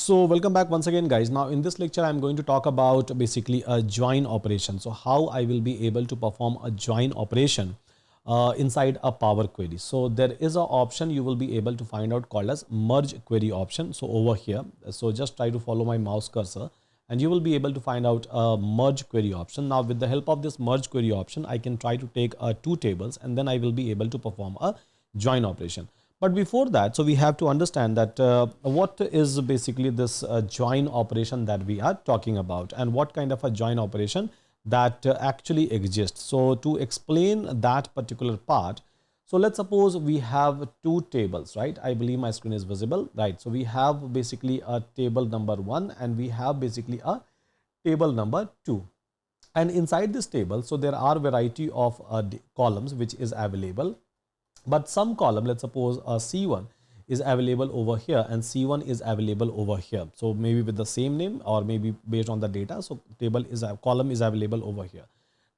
So welcome back once again, guys. Now in this lecture I'm going to talk about basically a join operation. So how I will be able to perform a join operation inside a Power Query. So there is an option you will be able to find out called as merge query option. So over here, so just try to follow my mouse cursor and you will be able to find out a merge query option. Now with the help of this merge query option, I can try to take two tables and then I will be able to perform a join operation. But before that, so we have to understand that what is basically this join operation that we are talking about and what kind of a join operation that actually exists. So to explain that particular part, so let's suppose we have two tables, right? I believe my screen is visible, right? So we have basically a table number 1 and we have basically a table number 2. And inside this table, so there are variety of columns which is available. But some column, let's suppose C1 is available over here and C1 is available over here. So maybe with the same name or maybe based on the data. So column is available over here.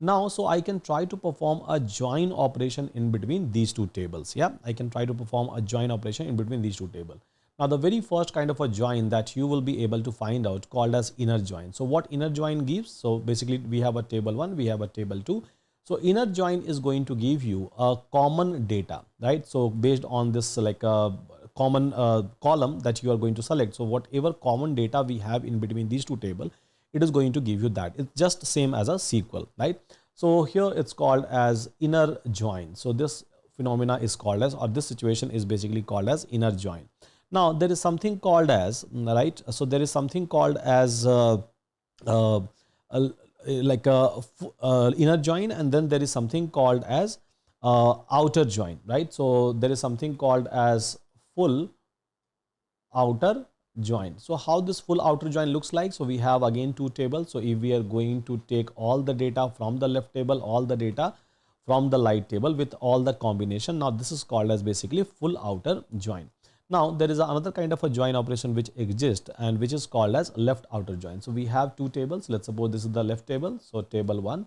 Now, so I can try to perform a join operation in between these two tables. Yeah, I can try to perform a join operation in between these two tables. Now, the very first kind of a join that you will be able to find out called as inner join. So what inner join gives? So basically we have a table 1, we have a table 2. So inner join is going to give you a common data, right? So based on this like a common column that you are going to select. So whatever common data we have in between these two tables, it is going to give you that. It's just same as a SQL, right? So here it's called as inner join. So this phenomena is called as, or this situation is basically called as inner join. Now there is something called as, right? So there is something called as like a inner join, and then there is something called as outer join, right? So there is something called as full outer join. So how this full outer join looks like? So we have again two tables. So if we are going to take all the data from the left table, all the data from the right table with all the combination, now this is called as basically full outer join. Now there is another kind of a join operation which exists and which is called as left outer join. So we have two tables. Let's suppose this is the left table, so table 1,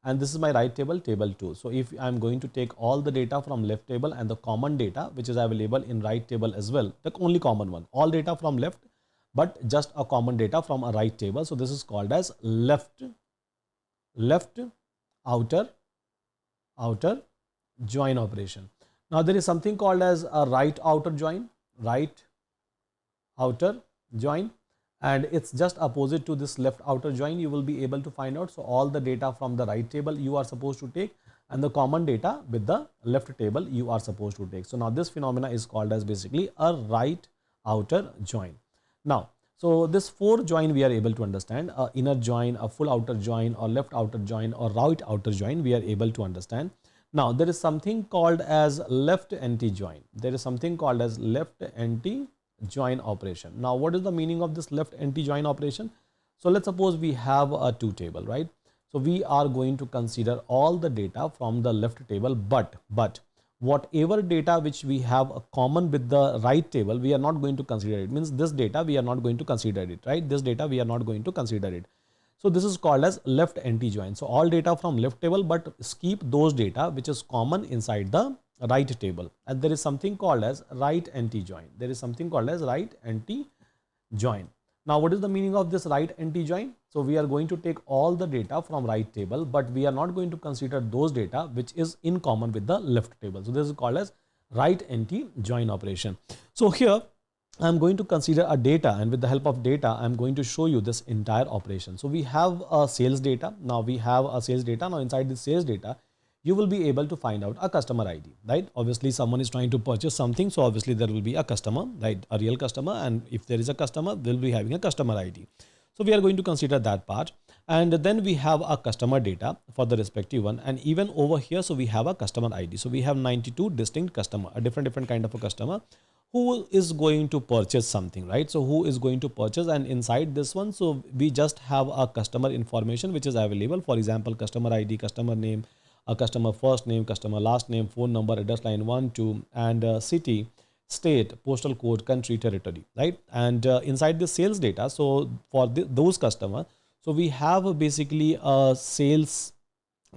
and this is my right table, table 2. So if I'm going to take all the data from left table and the common data which is available in right table as well, the only common one, all data from left but just a common data from a right table. So this is called as left outer join operation. Now there is something called as a right outer join, and it's just opposite to this left outer join. You will be able to find out. So all the data from the right table you are supposed to take and the common data with the left table you are supposed to take. So now this phenomena is called as basically a right outer join. Now, so this 4 join we are able to understand, a inner join, a full outer join, or left outer join, or right outer join we are able to understand. Now there is something called as left anti-join. There is something called as left anti-join operation. Now what is the meaning of this left anti-join operation? So let's suppose we have a two table, right? So we are going to consider all the data from the left table, but whatever data which we have a common with the right table, we are not going to consider it. Means this data we are not going to consider it, right? This data we are not going to consider it. So this is called as left anti-join. So all data from left table, but keep those data which is common inside the right table. And there is something called as right anti-join. There is something called as right anti-join. Now what is the meaning of this right anti-join? So we are going to take all the data from right table, but we are not going to consider those data which is in common with the left table. So this is called as right anti-join operation. So here I'm going to consider a data, and with the help of data, I'm going to show you this entire operation. So we have a sales data. Now we have a sales data. Now inside this sales data, you will be able to find out a customer ID, right? Obviously someone is trying to purchase something. So obviously there will be a customer, right? A real customer. And if there is a customer, we'll be having a customer ID. So we are going to consider that part. And then we have a customer data for the respective one. And even over here, so we have a customer ID. So we have 92 distinct customer, a different kind of a customer who is going to purchase something, right? So who is going to purchase, and inside this one, so we just have a customer information which is available. For example, customer ID, customer name, a customer first name, customer last name, phone number, address line 1, 2, and city, state, postal code, country, territory, right? And inside the sales data, so for those customers, so we have basically a sales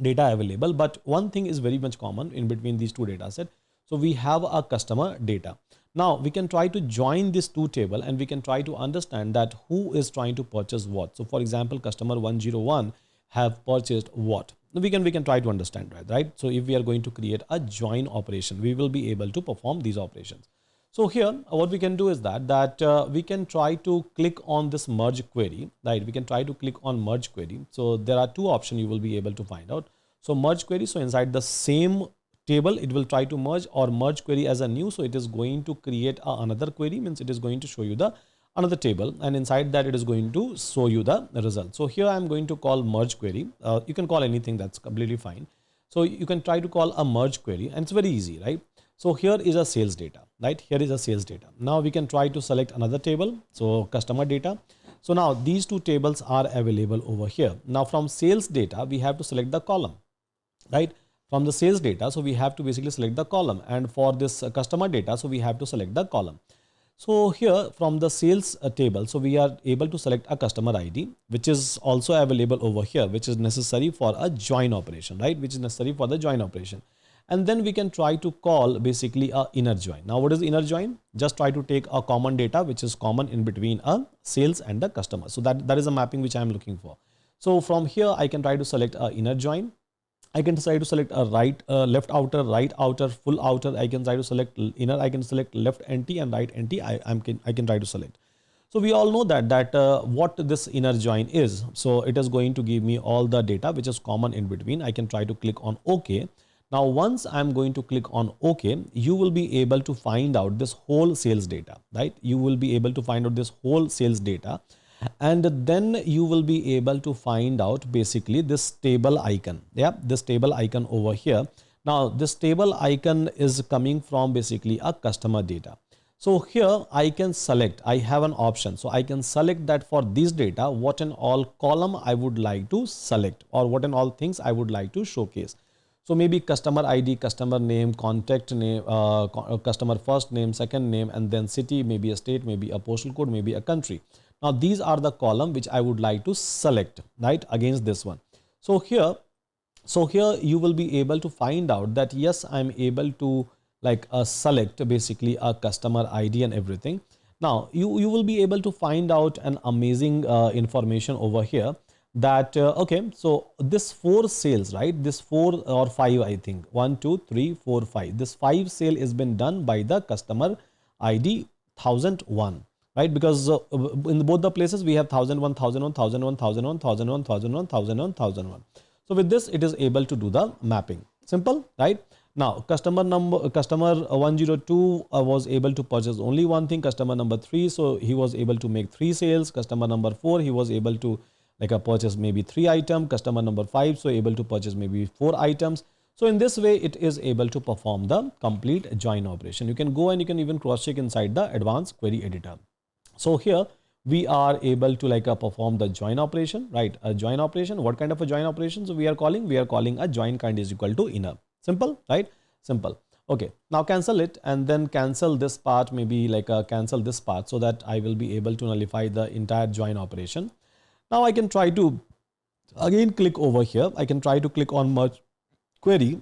data available, but one thing is very much common in between these two data sets. So we have a customer data. Now we can try to join this two table and we can try to understand that who is trying to purchase what. So for example, customer 101 have purchased what. We can try to understand, right? So if we are going to create a join operation, we will be able to perform these operations. So here what we can do is that we can try to click on this merge query, right? We can try to click on merge query. So there are two options you will be able to find out. So merge query, so inside the same table it will try to merge, or merge query as a new, so it is going to create another query, means it is going to show you the another table, and inside that it is going to show you the result. So here I am going to call merge query. You can call anything, that's completely fine. So you can try to call a merge query and it's very easy, right? So here is a sales data, right? Here is a sales data. Now we can try to select another table, so customer data. So now these two tables are available over here. Now from sales data we have to select the column, right? From the sales data, so we have to basically select the column, and for this customer data, so we have to select the column. So here from the sales table, so we are able to select a customer ID, which is also available over here, which is necessary for a join operation, right? Which is necessary for the join operation. And then we can try to call basically a inner join. Now what is inner join? Just try to take a common data which is common in between a sales and the customer. So that is a mapping which I am looking for. So from here I can try to select a inner join. I can try to select a left outer, right outer, full outer. I can try to select inner. I can select left empty and right empty. I can try to select. So we all know that what this inner join is. So it is going to give me all the data which is common in between. I can try to click on OK. Now once I'm going to click on OK, you will be able to find out this whole sales data, right? You will be able to find out this whole sales data. And then you will be able to find out basically this table icon. Yeah, this table icon over here. Now this table icon is coming from basically a customer data. So here I can select, I have an option. So I can select that for this data, what in all column I would like to select, or what in all things I would like to showcase. So maybe customer ID, customer name, contact name, customer first name, second name, and then city, maybe a state, maybe a postal code, maybe a country. Now these are the column which I would like to select, right, against this one. So here you will be able to find out that yes, I'm able to like select basically a customer ID and everything. Now you will be able to find out an amazing information over here, that okay, so this 4 sales, right, this 4 or 5, I think 1 2 3 4 5, this 5 sale is been done by the customer ID 1001, right? Because in both the places we have 1001, 1001, 1001, 1001, 1001, 1001, 1001, 1001. So with this it is able to do the mapping. Simple, right? Now customer 102 was able to purchase only one thing. Customer number 3, so he was able to make 3 sales. Customer number 4, he was able to like purchase maybe 3 items. Customer number 5, so able to purchase maybe 4 items. So in this way it is able to perform the complete join operation. You can go and you can even cross check inside the advanced query editor. So here we are able to like perform the join operation, right? A join operation. What kind of a join operation? So we are calling a join kind is equal to inner. Simple, right? Simple. Okay. Now cancel it and then cancel this part, maybe like cancel this part, so that I will be able to nullify the entire join operation. Now I can try to again click over here. I can try to click on merge query.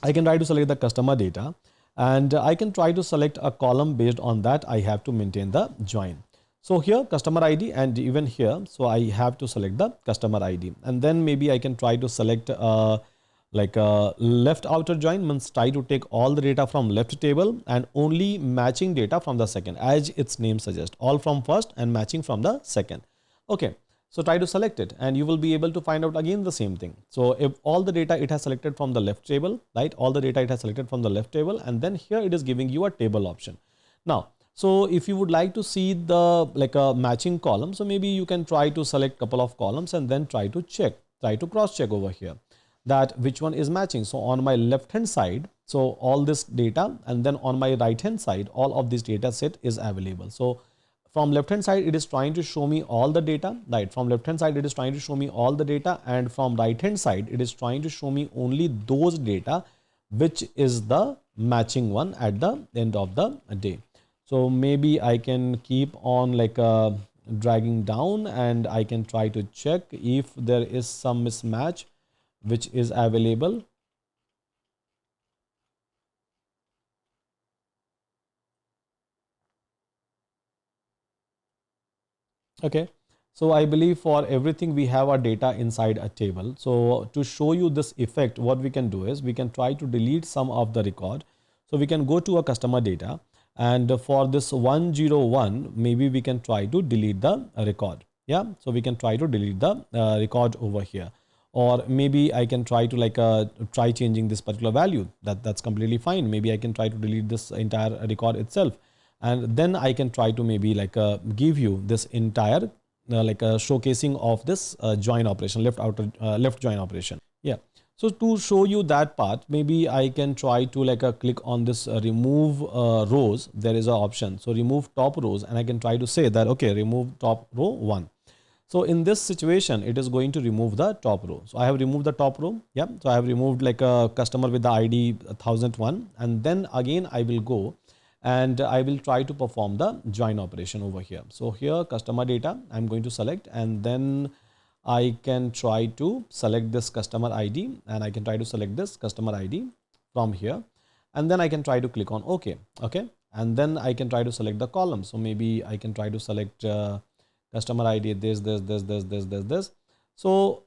I can try to select the customer data, and I can try to select a column. Based on that I have to maintain the join. So here customer ID, and even here, so I have to select the customer ID, and then maybe I can try to select like a left outer join, means try to take all the data from left table and only matching data from the second, as its name suggests, all from first and matching from the second. Okay. So try to select it and you will be able to find out again the same thing. So if all the data it has selected from the left table, right? All the data it has selected from the left table, and then here it is giving you a table option. Now, so if you would like to see the like a matching column, so maybe you can try to select couple of columns and then try to cross check over here that which one is matching. So on my left hand side, so all this data, and then on my right hand side, all of this data set is available. So from left hand side it is trying to show me all the data, right? From left hand side it is trying to show me all the data, and from right hand side it is trying to show me only those data which is the matching one at the end of the day. So maybe I can keep on like dragging down and I can try to check if there is some mismatch which is available. Okay. So I believe for everything we have our data inside a table. So to show you this effect, what we can do is we can try to delete some of the record. So we can go to a customer data, and for this 101, maybe we can try to delete the record. Yeah. So we can try to delete the record over here. Or maybe I can try to try changing this particular value. That's completely fine. Maybe I can try to delete this entire record itself, and then I can try to maybe give you this entire showcasing of this join operation, left join operation. Yeah. So to show you that part, maybe I can try to click on this remove rows. There is an option. So remove top rows, and I can try to say that, okay, remove top row 1. So in this situation, it is going to remove the top row. So I have removed the top row. Yeah. So I have removed like a customer with the ID 1001. And then again, I will go and I will try to perform the join operation over here. So here customer data, I'm going to select, and then I can try to select this customer ID, and I can try to select this customer ID from here. And then I can try to click on OK. Okay. And then I can try to select the column. So maybe I can try to select customer ID, this. So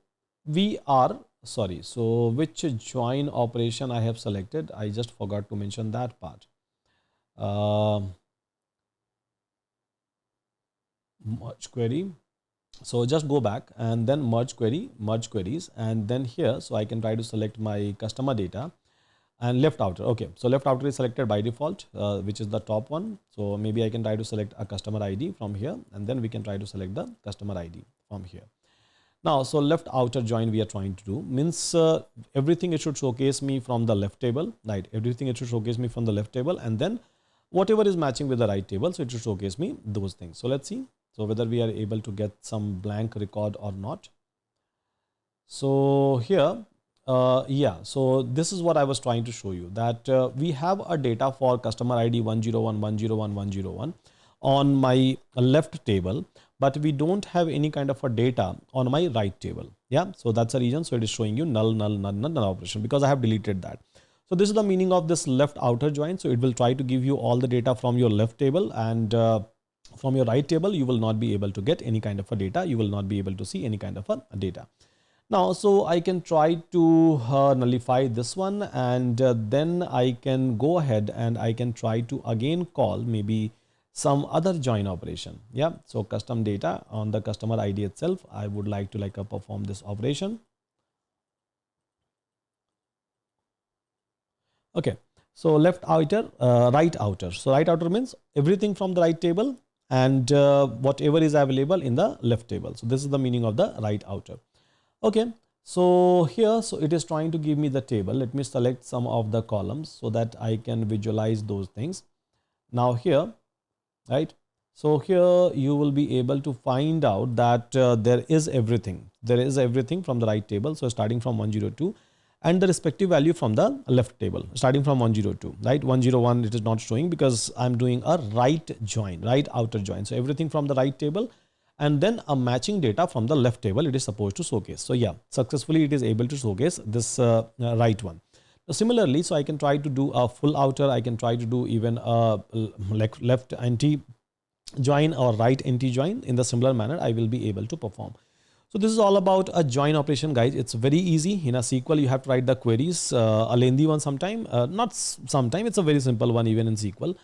we are, sorry, so which join operation I have selected, I just forgot to mention that part. Merge query. So just go back and then merge queries, and then here, so I can try to select my customer data and left outer. Okay, so left outer is selected by default, which is the top one. So maybe I can try to select a customer ID from here, and then we can try to select the customer ID from here. Now, so left outer join we are trying to do means everything it should showcase me from the left table, right? Everything it should showcase me from the left table, and then whatever is matching with the right table, so it should showcase me those things. So let's see. So whether we are able to get some blank record or not. So here, yeah, so this is what I was trying to show you, that we have a data for customer ID 101, 101, 101 on my left table, but we don't have any kind of a data on my right table. Yeah, so that's the reason. So it is showing you null operation, because I have deleted that. So this is the meaning of this left outer join. So it will try to give you all the data from your left table, and from your right table, you will not be able to get any kind of a data. You will not be able to see any kind of a data. Now, so I can try to nullify this one, and then I can go ahead and I can try to again call maybe some other join operation. Yeah. So custom data on the customer ID itself, I would like to perform this operation. Okay. So left outer, right outer. So right outer means everything from the right table, and whatever is available in the left table. So this is the meaning of the right outer. Okay. So here, so it is trying to give me the table. Let me select some of the columns so that I can visualize those things. Now here, right. So here you will be able to find out that there is everything. There is everything from the right table. So starting from 102, and the respective value from the left table, starting from 102, right? 101 it is not showing because I'm doing a right join, right outer join. So everything from the right table, and then a matching data from the left table it is supposed to showcase. So yeah, successfully it is able to showcase this right one. Similarly, so I can try to do a full outer. I can try to do even a like left anti join or right anti join. In the similar manner, I will be able to perform. So this is all about a join operation, guys. It's very easy. In a SQL, you have to write the queries, a lengthy one sometime, not sometime. It's a very simple one even in SQL.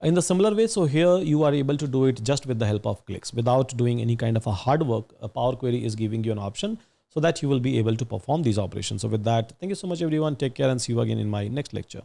In the similar way, so here you are able to do it just with the help of clicks without doing any kind of a hard work. A Power Query is giving you an option so that you will be able to perform these operations. So with that, thank you so much everyone. Take care and see you again in my next lecture.